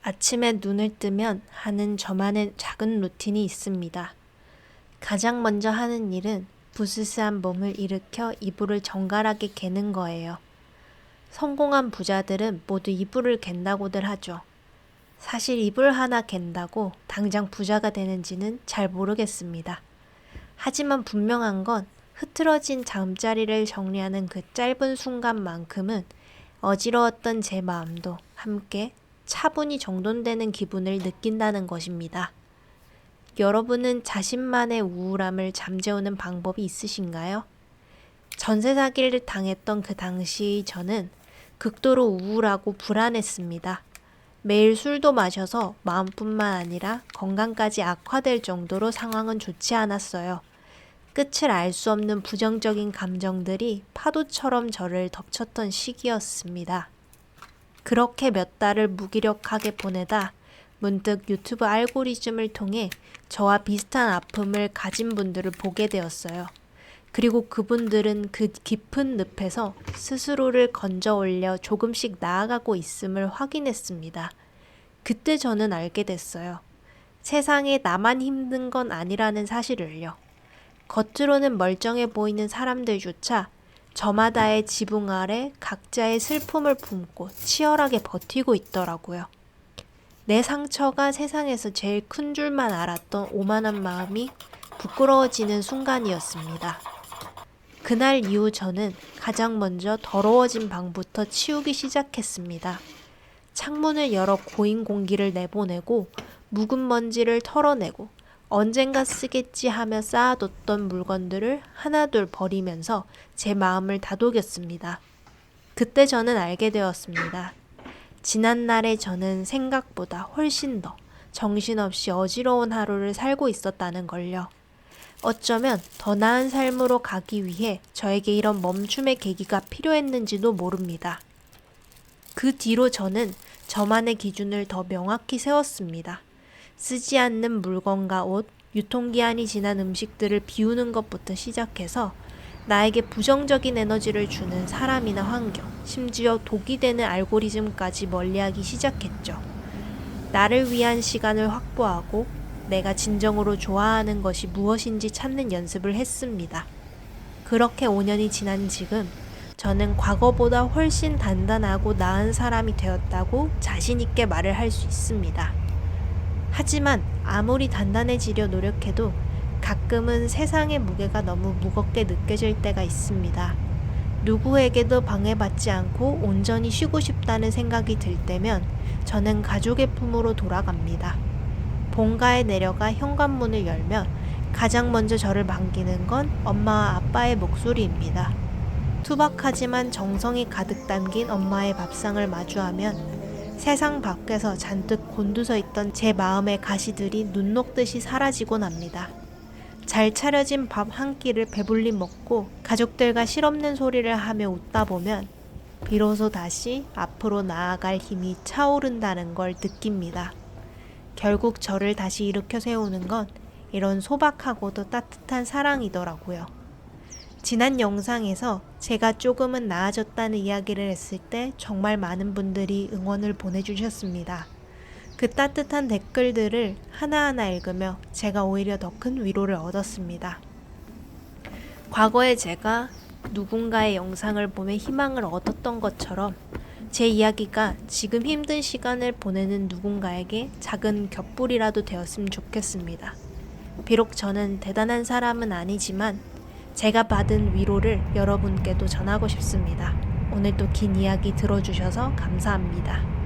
아침에 눈을 뜨면 하는 저만의 작은 루틴이 있습니다. 가장 먼저 하는 일은 부스스한 몸을 일으켜 이불을 정갈하게 개는 거예요. 성공한 부자들은 모두 이불을 갠다고들 하죠. 사실 이불 하나 갠다고 당장 부자가 되는지는 잘 모르겠습니다. 하지만 분명한 건 흐트러진 잠자리를 정리하는 그 짧은 순간만큼은 어지러웠던 제 마음도 함께 차분히 정돈되는 기분을 느낀다는 것입니다. 여러분은 자신만의 우울함을 잠재우는 방법이 있으신가요? 전세 사기를 당했던 그 당시 저는 극도로 우울하고 불안했습니다. 매일 술도 마셔서 마음뿐만 아니라 건강까지 악화될 정도로 상황은 좋지 않았어요. 끝을 알 수 없는 부정적인 감정들이 파도처럼 저를 덮쳤던 시기였습니다. 그렇게 몇 달을 무기력하게 보내다 문득 유튜브 알고리즘을 통해 저와 비슷한 아픔을 가진 분들을 보게 되었어요. 그리고 그분들은 그 깊은 늪에서 스스로를 건져 올려 조금씩 나아가고 있음을 확인했습니다. 그때 저는 알게 됐어요. 세상에 나만 힘든 건 아니라는 사실을요. 겉으로는 멀쩡해 보이는 사람들조차 저마다의 지붕 아래 각자의 슬픔을 품고 치열하게 버티고 있더라고요. 내 상처가 세상에서 제일 큰 줄만 알았던 오만한 마음이 부끄러워지는 순간이었습니다. 그날 이후 저는 가장 먼저 더러워진 방부터 치우기 시작했습니다. 창문을 열어 고인 공기를 내보내고 묵은 먼지를 털어내고 언젠가 쓰겠지 하며 쌓아뒀던 물건들을 하나둘 버리면서 제 마음을 다독였습니다. 그때 저는 알게 되었습니다. 지난날의 저는 생각보다 훨씬 더 정신없이 어지러운 하루를 살고 있었다는 걸요. 어쩌면 더 나은 삶으로 가기 위해 저에게 이런 멈춤의 계기가 필요했는지도 모릅니다. 그 뒤로 저는 저만의 기준을 더 명확히 세웠습니다. 쓰지 않는 물건과 옷, 유통기한이 지난 음식들을 비우는 것부터 시작해서 나에게 부정적인 에너지를 주는 사람이나 환경, 심지어 독이 되는 알고리즘까지 멀리하기 시작했죠. 나를 위한 시간을 확보하고 내가 진정으로 좋아하는 것이 무엇인지 찾는 연습을 했습니다. 그렇게 5년이 지난 지금 저는 과거보다 훨씬 단단하고 나은 사람이 되었다고 자신 있게 말을 할 수 있습니다. 하지만 아무리 단단해지려 노력해도 가끔은 세상의 무게가 너무 무겁게 느껴질 때가 있습니다. 누구에게도 방해받지 않고 온전히 쉬고 싶다는 생각이 들 때면 저는 가족의 품으로 돌아갑니다. 본가에 내려가 현관문을 열면 가장 먼저 저를 반기는 건 엄마와 아빠의 목소리입니다. 투박하지만 정성이 가득 담긴 엄마의 밥상을 마주하면 세상 밖에서 잔뜩 곤두서 있던 제 마음의 가시들이 눈 녹듯이 사라지곤 합니다. 잘 차려진 밥 한 끼를 배불리 먹고 가족들과 실없는 소리를 하며 웃다 보면 비로소 다시 앞으로 나아갈 힘이 차오른다는 걸 느낍니다. 결국 저를 다시 일으켜 세우는 건 이런 소박하고도 따뜻한 사랑이더라고요. 지난 영상에서 제가 조금은 나아졌다는 이야기를 했을 때 정말 많은 분들이 응원을 보내주셨습니다. 그 따뜻한 댓글들을 하나하나 읽으며 제가 오히려 더 큰 위로를 얻었습니다. 과거에 제가 누군가의 영상을 보며 희망을 얻었던 것처럼 제 이야기가 지금 힘든 시간을 보내는 누군가에게 작은 곁불이라도 되었으면 좋겠습니다. 비록 저는 대단한 사람은 아니지만 제가 받은 위로를 여러분께도 전하고 싶습니다. 오늘도 긴 이야기 들어주셔서 감사합니다.